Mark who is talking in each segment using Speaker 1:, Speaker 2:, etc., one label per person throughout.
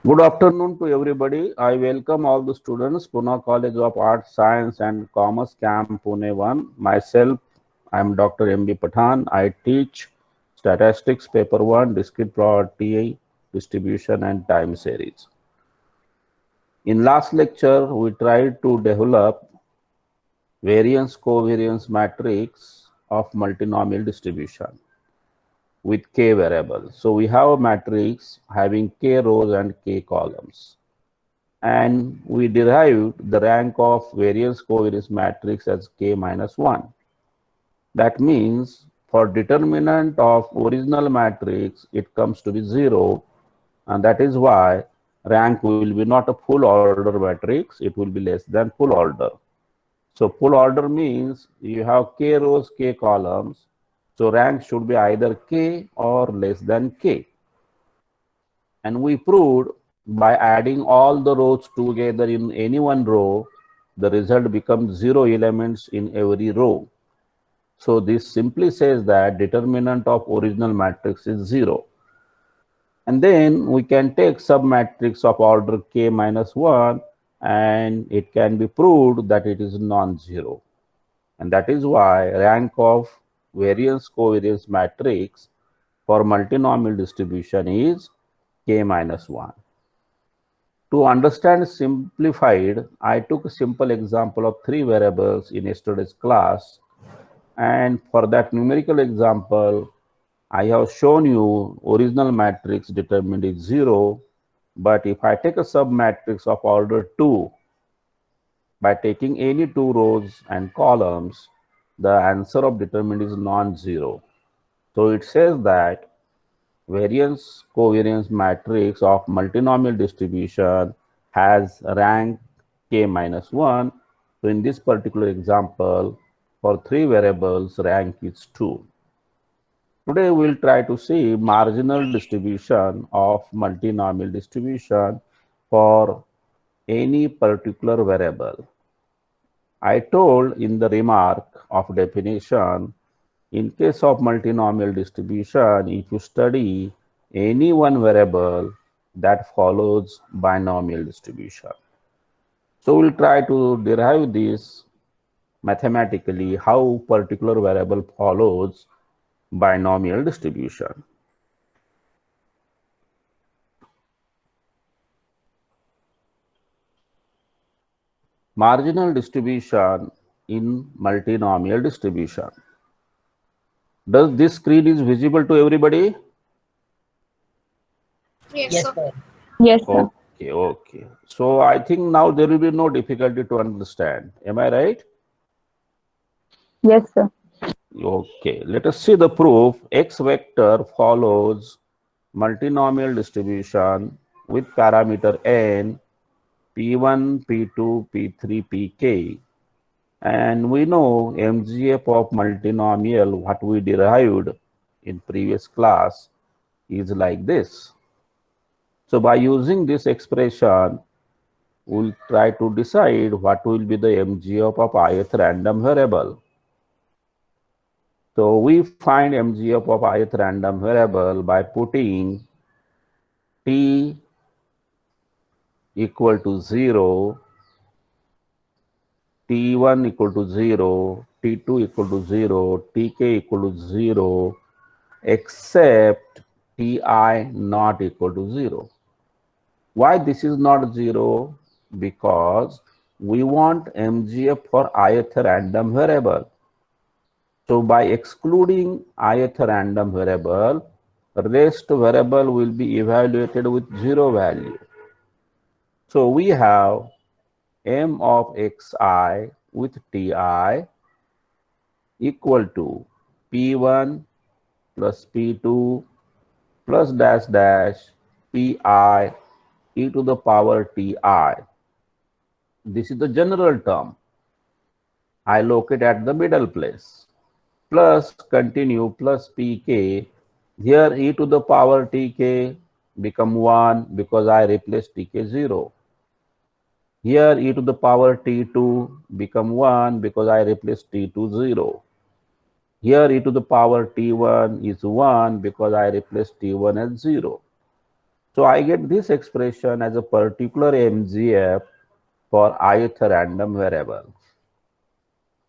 Speaker 1: Good afternoon to everybody. I welcome all the students, Pune College of Arts, Science and Commerce Camp Pune 1. Myself, I am Dr. M.B. Pathan. I teach Statistics Paper 1, Discrete Probability, Distribution and Time Series. In last lecture, we tried to develop variance covariance matrix of multinomial distribution with k variables. So we have a matrix having k rows and k columns. And we derived the rank of variance covariance matrix as k minus 1. That means for determinant of original matrix, it comes to be 0, and that is why rank will be not a full order matrix, it will be less than full order. So full order means you have k rows, k columns, so rank should be either k or less than k. And we proved by adding all the rows together in any one row, the result becomes 0 elements in every row. So this simply says that determinant of original matrix is 0. And then we can take submatrix of order k minus 1 and it can be proved that it is non-zero. And that is why rank of variance covariance matrix for multinomial distribution is k minus 1. To understand simplified, I took a simple example of 3 variables in yesterday's class. And for that numerical example, I have shown you original matrix determined is 0. But if I take a submatrix of order 2, by taking any 2 rows and columns, the answer of determined is non-zero. So it says that variance covariance matrix of multinomial distribution has rank k minus 1. So in this particular example, for 3 variables, rank is 2. Today we'll try to see marginal distribution of multinomial distribution for any particular variable. I told in the remark of definition, in case of multinomial distribution, if you study any one variable, that follows binomial distribution. So we'll try to derive this mathematically, how particular variable follows binomial distribution. Marginal distribution in multinomial distribution. Does this screen is visible to everybody?
Speaker 2: Yes, sir.
Speaker 3: Yes, sir.
Speaker 1: Okay, okay. So I think now there will be no difficulty to understand. Am I right?
Speaker 3: Yes, sir.
Speaker 1: Okay, let us see the proof. X vector follows multinomial distribution with parameter n, p1, p2, p3, pk. And we know MGF of multinomial, what we derived in previous class, is like this. So by using this expression, we'll try to decide what will be the MGF of ith random variable. So we find MGF of ith random variable by putting t equal to 0, t1 equal to 0, t2 equal to 0, tk equal to 0, except ti not equal to 0. Why this is not 0? Because we want MGF for ith random variable. So by excluding ith random variable, rest variable will be evaluated with 0 value. So we have m of xi with ti equal to p1 plus p2 plus dash dash pi e to the power ti. This is the general term. I locate at the middle place. Plus continue plus pk. Here e to the power tk become 1 because I replace tk 0. Here e to the power t2 become 1 because I replace t2 0. Here e to the power t1 is 1 because I replace t1 as 0. So I get this expression as a particular MGF for ith random variable.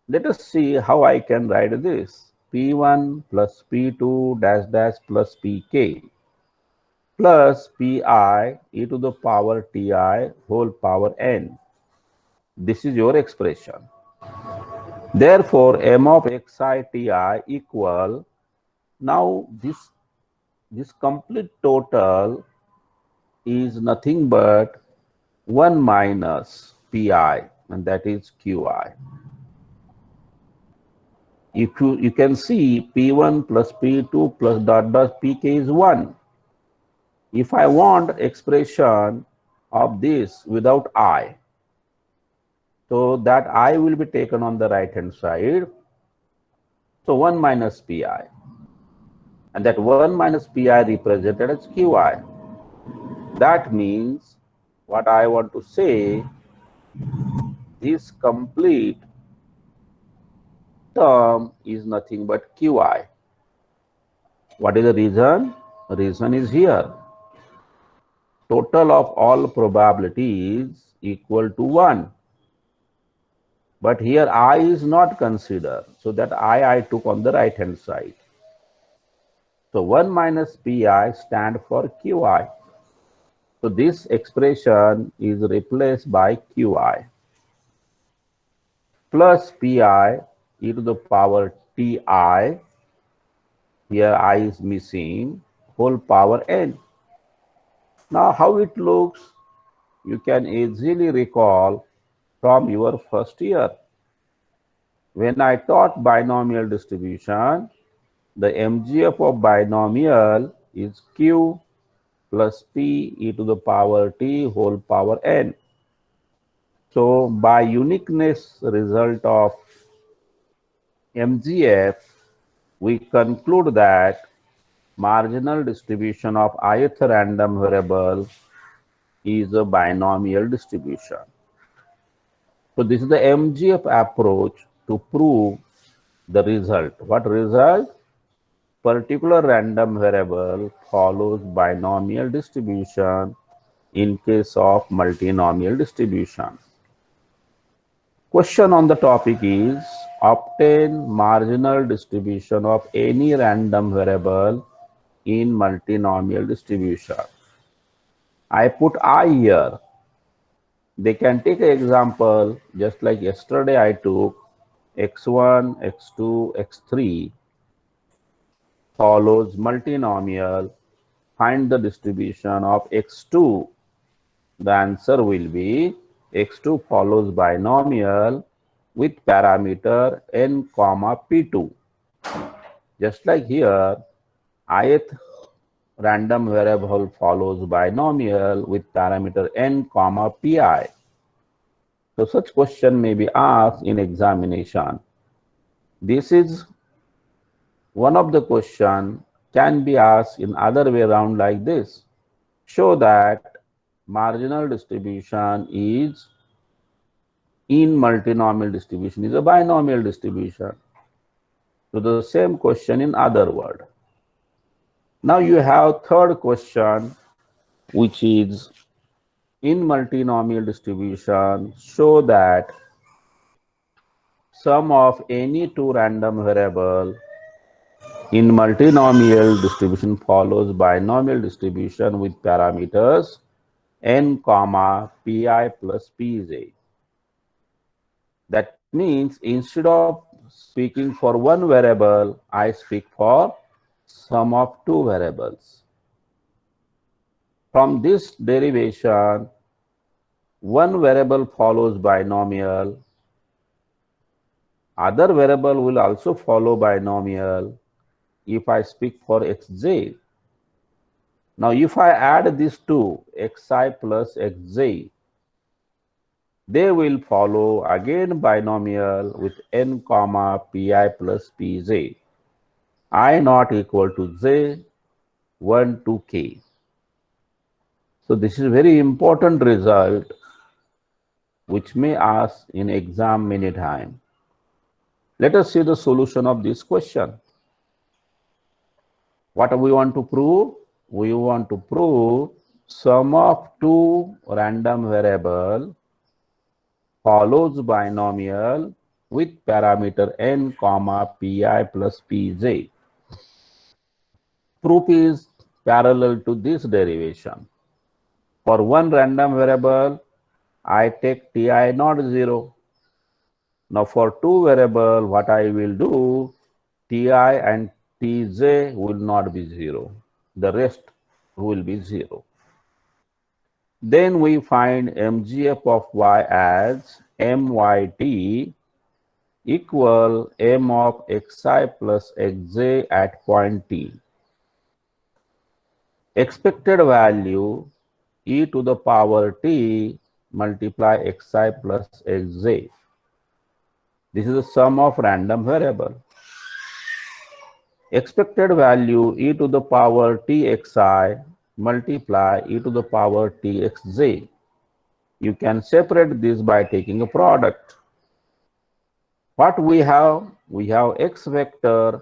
Speaker 1: Let us see how I can write this. P1 plus P2 dash dash plus Pk plus Pi e to the power Ti whole power n. This is your expression. Therefore, m of xi Ti equal, now this complete total is nothing but 1 minus Pi, and that is Qi. You can see P1 plus P2 plus dot dot Pk is 1. If I want expression of this without I, so that I will be taken on the right hand side. So 1 minus Pi. And that 1 minus Pi represented as Qi. That means what I want to say, this complete term is nothing but Qi. What is the reason? The reason is here. Total of all probabilities equal to 1. But here I is not considered. So that I took on the right hand side. So 1 minus Pi stand for Qi. So this expression is replaced by Qi plus Pi e to the power Ti. Here I is missing, whole power n. Now how it looks, you can easily recall from your first year. When I taught binomial distribution, the MGF of binomial is Q plus P e to the power T whole power n. So by uniqueness result of MGF, we conclude that marginal distribution of ith random variable is a binomial distribution. So this is the MGF approach to prove the result. What result? Particular random variable follows binomial distribution in case of multinomial distribution. Question on the topic is, obtain marginal distribution of any random variable in multinomial distribution. I put I here. They can take an example, just like yesterday I took x1, x2, x3 follows multinomial. Find the distribution of x2. The answer will be x2 follows binomial with parameter n comma p2. Just like here, ith random variable follows binomial with parameter n comma pi. So such question may be asked in examination. This is one of the question can be asked in other way around like this. Show that marginal distribution is in multinomial distribution is a binomial distribution. So the same question in other word. Now you have third question, which is in multinomial distribution, show that sum of any two random variable in multinomial distribution follows binomial distribution with parameters n comma pi plus pj. That means instead of speaking for one variable, I speak for sum of two variables. From this derivation, one variable follows binomial, other variable will also follow binomial if I speak for xj. Now if I add these two, xi plus xj, they will follow again binomial with n comma pi plus pj. I not equal to j, 1 to k. So this is very important result which may ask in exam many times. Let us see the solution of this question. What we want to prove? We want to prove Sum of two random variable follows binomial with parameter n comma pi plus pj. Proof is parallel to this derivation. For one random variable, I take ti not 0. Now for two variable, what I will do, ti and tj will not be 0. The rest will be 0. Then we find mgf of y as myt equal m of xi plus xj at point t. Expected value e to the power t multiply xi plus xj. This is the sum of random variable. Expected value e to the power txi multiply e to the power txj. You can separate this by taking a product. What we have? We have x vector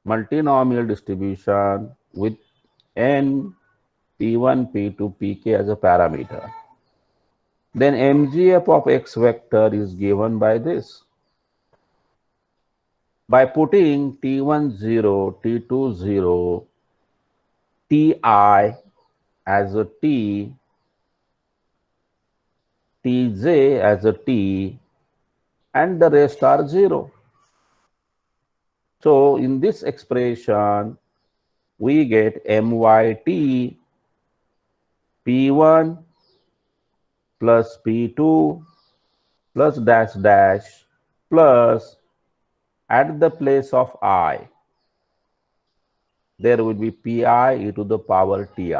Speaker 1: multinomial distribution with n, p1, p2, pk as a parameter. Then mgf of x vector is given by this. By putting t1 0, t2 0, ti as a t, tj as a t, and the rest are 0. So in this expression, we get myt p1 plus p2 plus dash dash plus at the place of I, there will be pi e to the power ti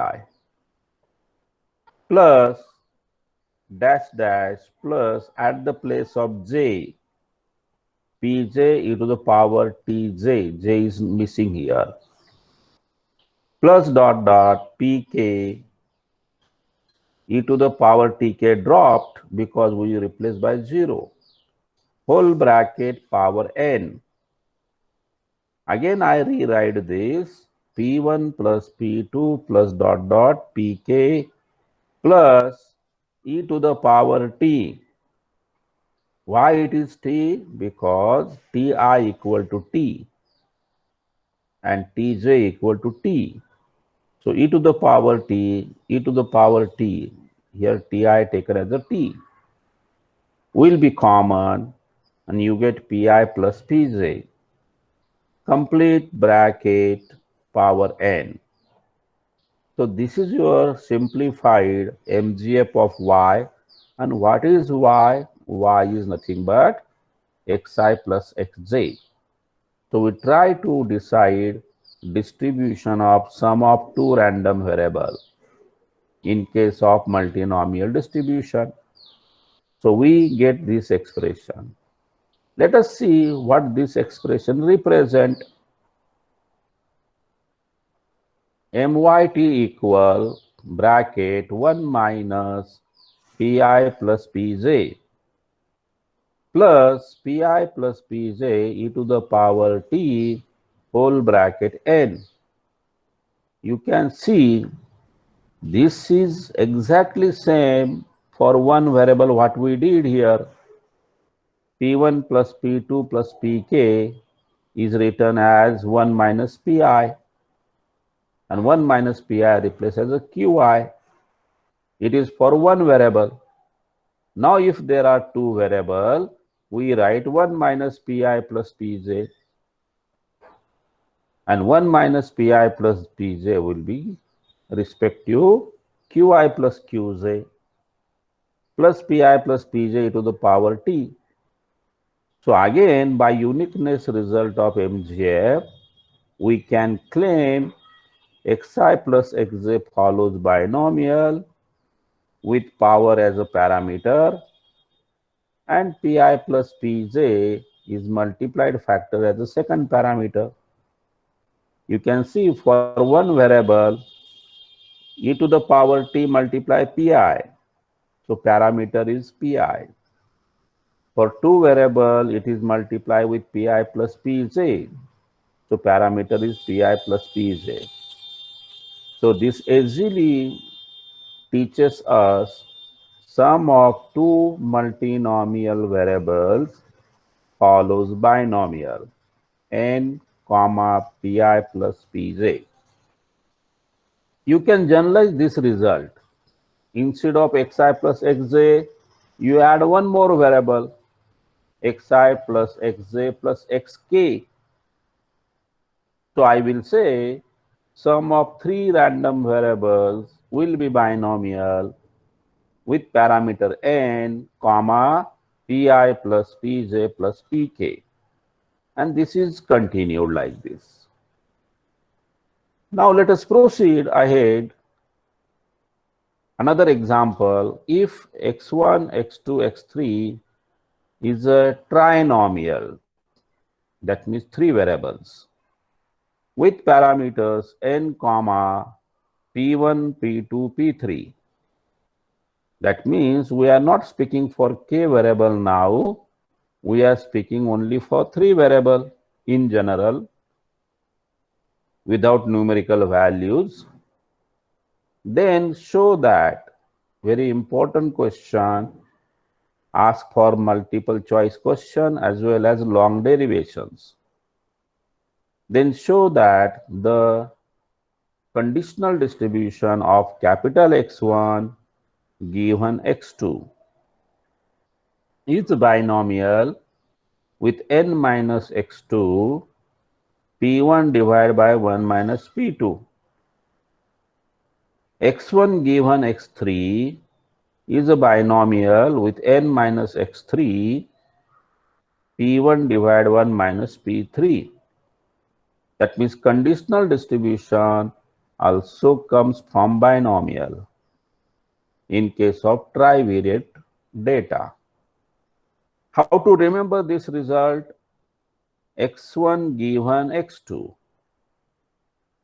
Speaker 1: plus dash dash plus at the place of j, pj e to the power tj, j is missing here, plus dot dot pk e to the power tk dropped because we replaced by 0, whole bracket power n. Again I rewrite this p1 plus p2 plus dot dot pk plus e to the power t. Why it is t? Because ti equal to t and tj equal to t. So e to the power t, e to the power t, here ti taken as a t, will be common and you get pi plus pj, complete bracket power n. So this is your simplified mgf of y. And what is y? Y is nothing but xi plus xj. So we try to decide distribution of sum of two random variables in case of multinomial distribution. So we get this expression. Let us see what this expression represents. myt equal bracket 1 minus pi plus pj plus pi plus pj e to the power t whole bracket n. You can see this is exactly same for one variable what we did here. p1 plus p2 plus pk is written as 1 minus pi and 1 minus pi replaced as a qi. It is for one variable. Now if there are two variables, we write 1 minus pi plus pj and 1 minus pi plus pj will be respective qi plus qj plus pi plus pj to the power t. So again, by uniqueness result of MGF, we can claim xi plus xj follows binomial with power as a parameter and pi plus pj is multiplied factor as a second parameter. You can see for one variable e to the power t multiply pi, so parameter is pi. For two variable it is multiplied with pi plus pj, so parameter is pi plus pj. So this easily teaches us sum of two multinomial variables follows binomial n comma pi plus pj. You can generalize this result. Instead of xi plus xj, you add one more variable, xi plus xj plus xk. So I will say sum of three random variables will be binomial with parameter n, comma, pi plus pj plus pk. And this is continued like this. Now let us proceed ahead. Another example, if x1, x2, x3 is a trinomial, that means three variables, with parameters n, comma, p1, p2, p3. That means we are not speaking for k variable now. We are speaking only for three variable in general without numerical values. Then show that, very important question, ask for multiple choice question as well as long derivations. Then show that the conditional distribution of capital X1 given X2 is binomial with n minus x2 p1 divided by 1 minus p2. x1 given x3 is a binomial with n minus x3 p1 divided by 1 minus p3. That means conditional distribution also comes from binomial in case of trivariate data. How to remember this result? x1 given x2.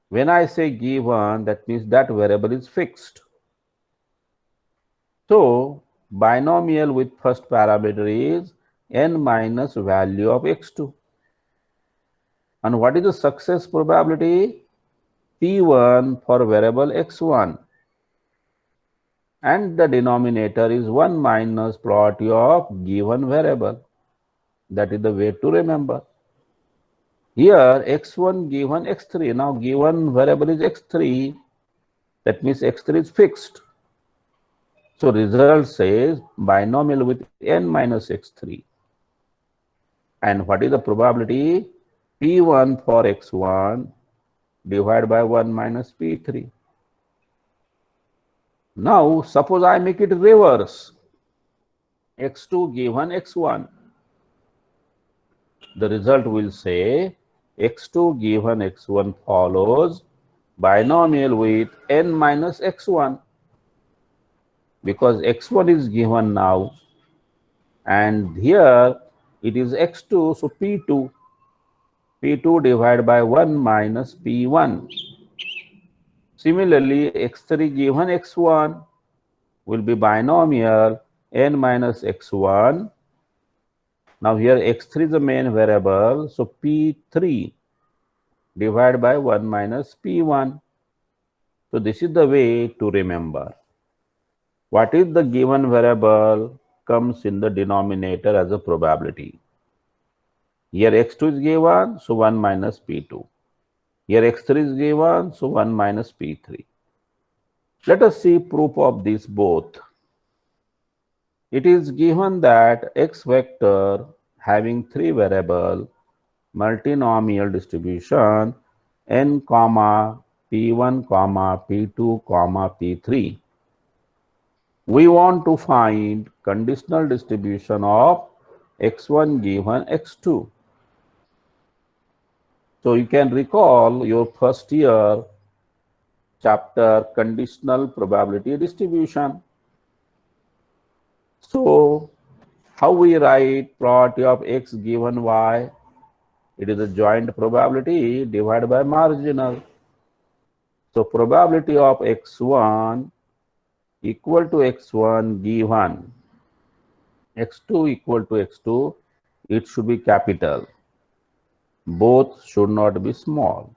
Speaker 1: When I say given, that means that variable is fixed. So binomial with first parameter is n minus value of x2. And what is the success probability? P1 for variable x1. And the denominator is 1 minus probability of given variable. That is the way to remember. Here x1 given x3. Now given variable is x3. That means x3 is fixed. So result says binomial with n minus x3. And what is the probability? P1 for x1 divided by 1 minus p3. Now suppose I make it reverse. x2 given x1. The result will say x2 given x1 follows binomial with n minus x1. Because x1 is given now. And here it is x2, so p2. p2 divided by 1 minus p1. Similarly, x3 given x1 will be binomial n minus x1. Now here x3 is the main variable, so p3 divided by 1 minus p1. So this is the way to remember. What is the given variable comes in the denominator as a probability. Here x2 is given, so 1 minus p2. Here x3 is given, so 1 minus p3. Let us see proof of this both. It is given that x vector having three variable multinomial distribution n comma p1 comma p2 comma p3. We want to find conditional distribution of x1 given x2. So you can recall your first year chapter conditional probability distribution. So how we write probability of x given y? It is a joint probability divided by marginal. So probability of x1 equal to x1 given x2 equal to x2, it should be capital. Both should not be small.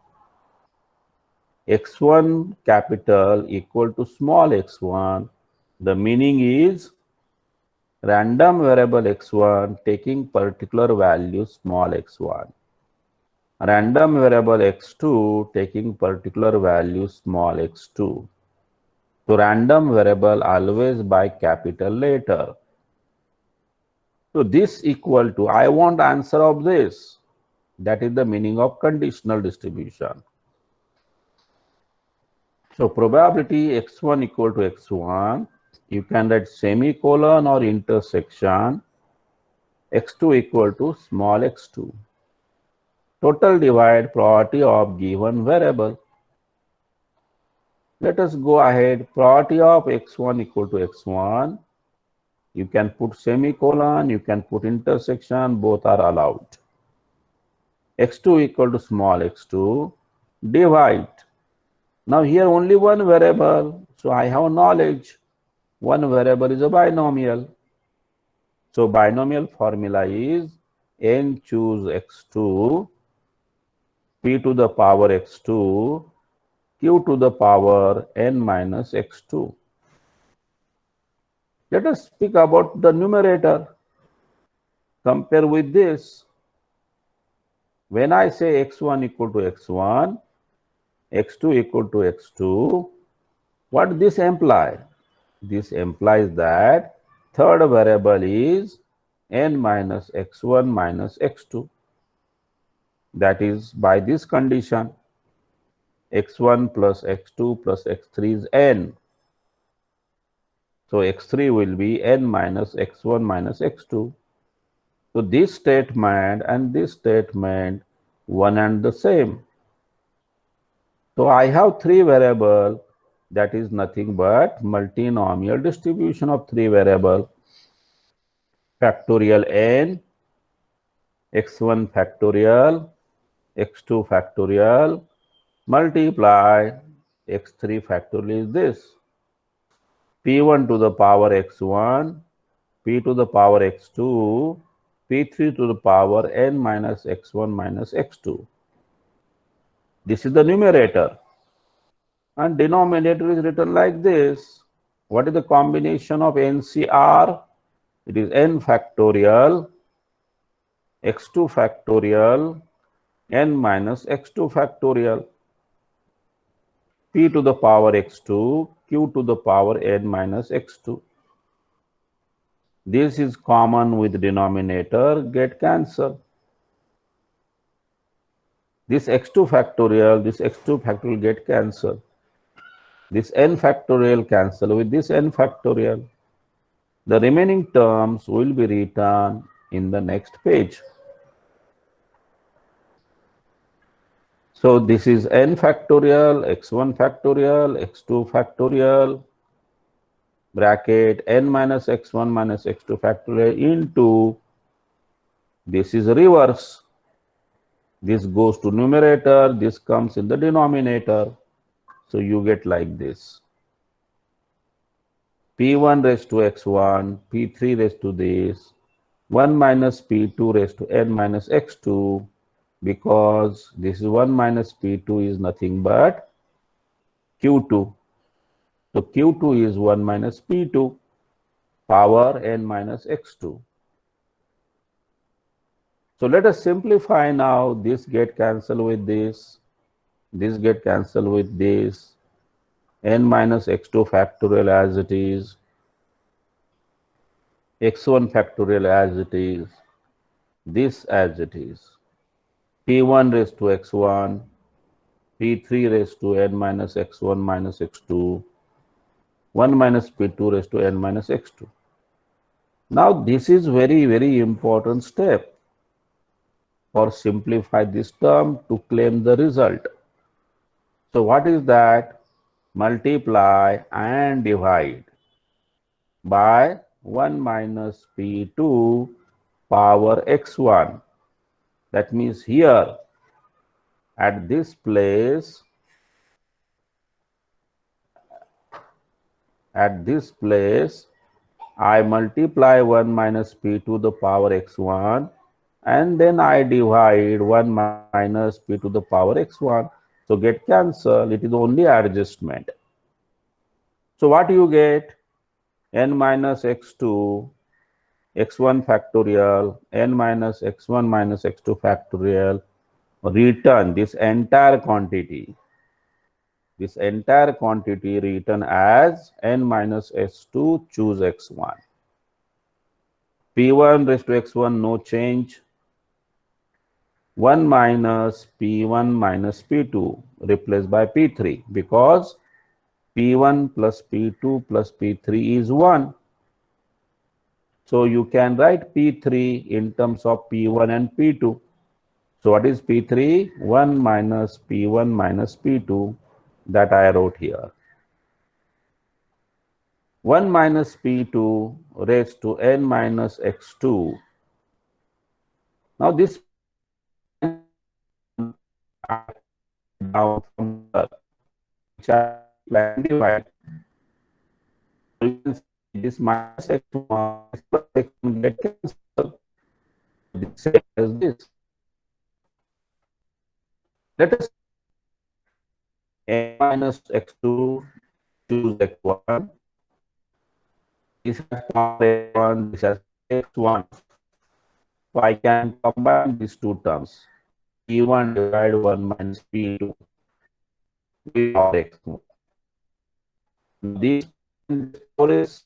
Speaker 1: x1 capital equal to small x1. The meaning is random variable x1 taking particular value small x1. Random variable x2 taking particular value small x2. So random variable always by capital letter. So this equal to, I want answer of this. That is the meaning of conditional distribution. So probability x1 equal to x1, you can write semicolon or intersection, x2 equal to small x2. Total divide probability of given variable. Let us go ahead. Probability of x1 equal to x1. You can put semicolon, you can put intersection, both are allowed. x2 equal to small x2. Divide. Now here only one variable, so I have knowledge. One variable is a binomial. So binomial formula is n choose x2, p to the power x2, q to the power n minus x2. Let us speak about the numerator. Compare with this. When I say x1 equal to x1, x2 equal to x2, what this implies? This implies that third variable is n minus x1 minus x2. That is, by this condition, x1 plus x2 plus x3 is n. So x3 will be n minus x1 minus x2. So this statement and this statement one and the same. So I have three variables, that is nothing but multinomial distribution of three variables. Factorial n, x1 factorial, x2 factorial, multiply x3 factorial is this. p1 to the power x1, p to the power x2, p3 to the power n minus x1 minus x2. This is the numerator. And denominator is written like this. What is the combination of NCR? It is n factorial, x2 factorial, n minus x2 factorial, p to the power x2, q to the power n minus x2. This is common with denominator, get cancelled. This x2 factorial get cancelled. This n factorial cancel with this n factorial. The remaining terms will be written in the next page. So this is n factorial, x1 factorial, x2 factorial, bracket n minus x1 minus x2 factorial into, this is reverse. This goes to numerator, this comes in the denominator. So you get like this. p1 raised to x1, p3 raised to this, 1 minus p2 raised to n minus x2, because this is 1 minus p2 is nothing but q2. So q2 is 1 minus p2 power n minus x2. So let us simplify now. This get cancelled with this get cancelled with this, n minus x2 factorial as it is, x1 factorial as it is, this as it is, p1 raised to x1, p3 raised to n minus x1 minus x2, 1 minus p2 raised to n minus x2. Now this is very, very important step for simplify this term to claim the result. So what is that? Multiply and divide by 1 minus p2 power x1. That means here at this place, I multiply 1 minus p to the power x1 and then I divide 1 minus p to the power x1. So get cancel, it is only adjustment. So what you get? N minus x2 x1 factorial, n minus x1 minus x2 factorial, return this entire quantity. This entire quantity written as n minus s2, choose x1. P1 raised to x1, no change. 1 minus P1 minus P2 replaced by P3 because P1 plus P2 plus P3 is 1. So you can write P3 in terms of P1 and P2. So what is P3? 1 minus P1 minus P2 that I wrote here. 1 minus P2 raised to n minus x2. Now this down from the which I divide. So you can see this minus x1 plus x1 get cancelled. The same as this. Let us n minus x2 choose x1. This has x1, this has x1. So I can combine these two terms. P1 divide 1 minus P2 with x1. This is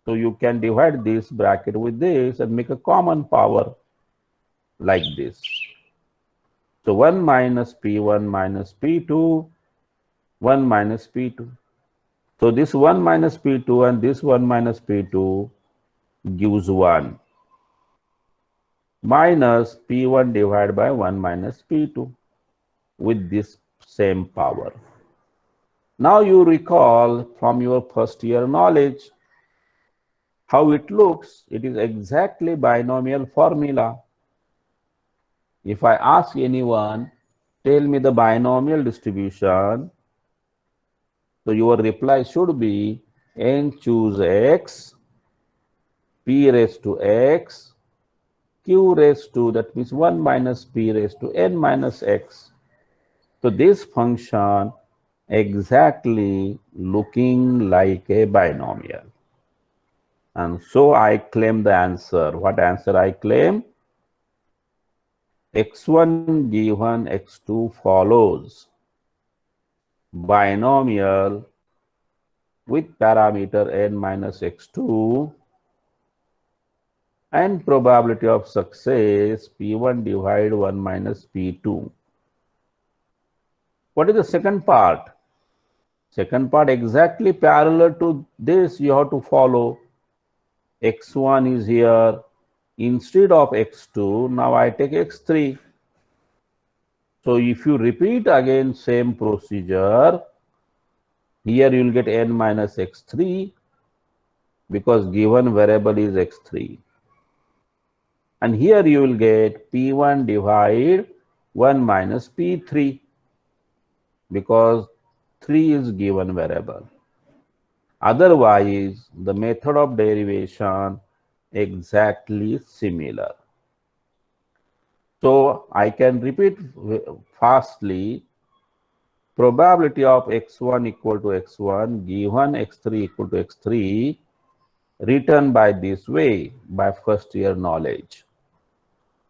Speaker 1: so you can divide this bracket with this and make a common power like this. So 1 minus P1 minus P2, 1 minus P2. So this 1 minus P2 and this 1 minus P2 gives 1 minus P1 divided by 1 minus P2 with this same power. Now you recall from your first year knowledge how it looks. It is exactly binomial formula. If I ask anyone, tell me the binomial distribution, so your reply should be n choose x, p raised to x, q raised to, that means 1 minus p raised to n minus x. So this function exactly looking like a binomial. And so I claim the answer. What answer I claim? x1 given x2 follows binomial with parameter n minus x2 and probability of success P1 divide 1 minus P2. What is the second part? Second part exactly parallel to this you have to follow. x1 is here. Instead of x2, now I take x3. So if you repeat again same procedure, here you will get n minus x3 because given variable is x3. And here you will get P1 divide 1 minus P3 because 3 is given variable. Otherwise, the method of derivation exactly similar. So I can repeat fastly. Probability of x1 equal to x1 given x3 equal to x3 written by this way by first year knowledge.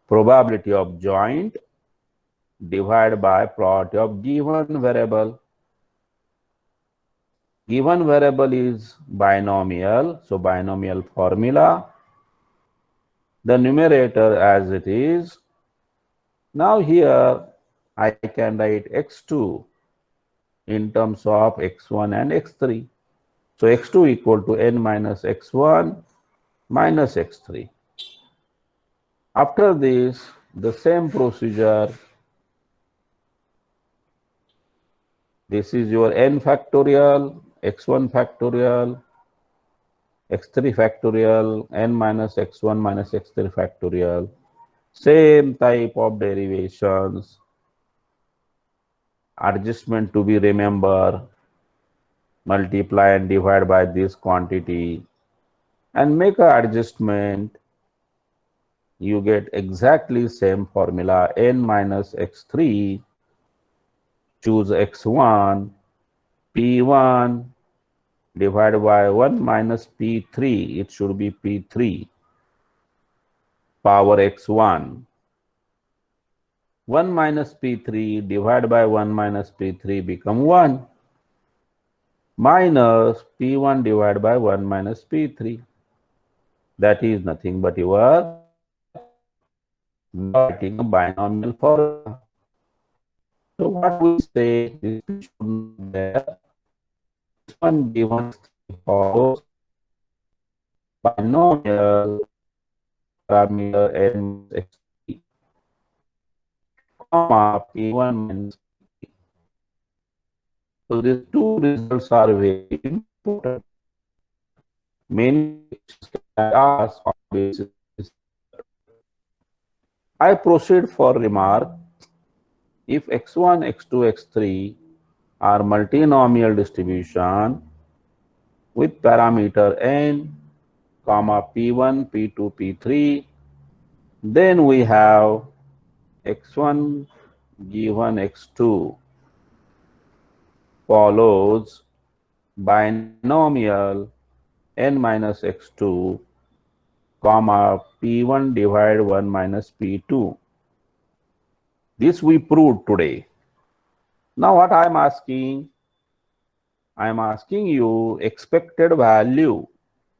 Speaker 1: Probability of joint divided by probability of given variable. Given variable is binomial, so binomial formula. The numerator as it is. Now here I can write x2 in terms of x1 and x3. So x2 equal to n minus x1 minus x3. After this, the same procedure. This is your n factorial, x1 factorial, x3 factorial, n minus x1 minus x3 factorial. Same type of derivations. Adjustment to be remember. Multiply and divide by this quantity and make a adjustment. You get exactly same formula n minus x3 choose x1, p1 divided by 1 minus p3, it should be p3 power x1. 1 minus p3 divided by 1 minus p3 become 1 minus p1 divided by 1 minus p3. That is nothing but your writing a binomial formula. So what we say is there this one given follows binomial parameter n x3 comma p1 minus p3. So these two results are very important. Many can ask on basis. I proceed for remark. If x1, x2, x3 are multinomial distribution with parameter n, comma p1, p2, p3, then we have x1 given x2 follows binomial n minus x2, comma p1 divided 1 minus p2. This we proved today. Now what I am asking? I am asking you expected value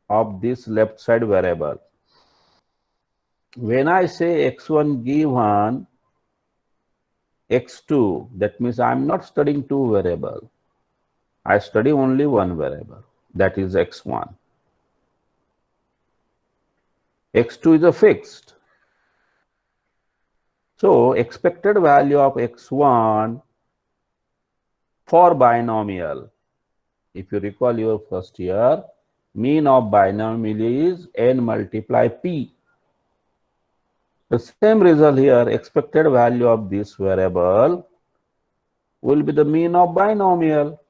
Speaker 1: of this left side variable. When I say x1 given x2, that means I am not studying two variables. I study only one variable, that is x1. x2 is a fixed. So expected value of x1 for binomial. If you recall your first year, mean of binomial is n multiply p. The same result here, expected value of this variable will be the mean of binomial.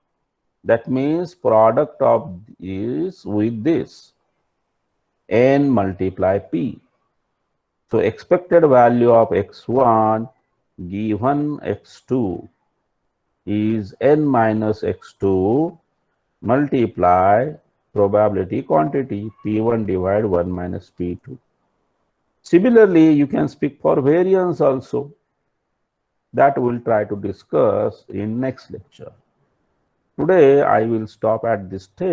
Speaker 1: That means product of this with this, n multiply p. So expected value of x1 given x2 is n minus x2 multiply probability quantity p1 divided 1 minus p2. Similarly, you can speak for variance also. That we'll try to discuss in next lecture. Today, I will stop at this stage.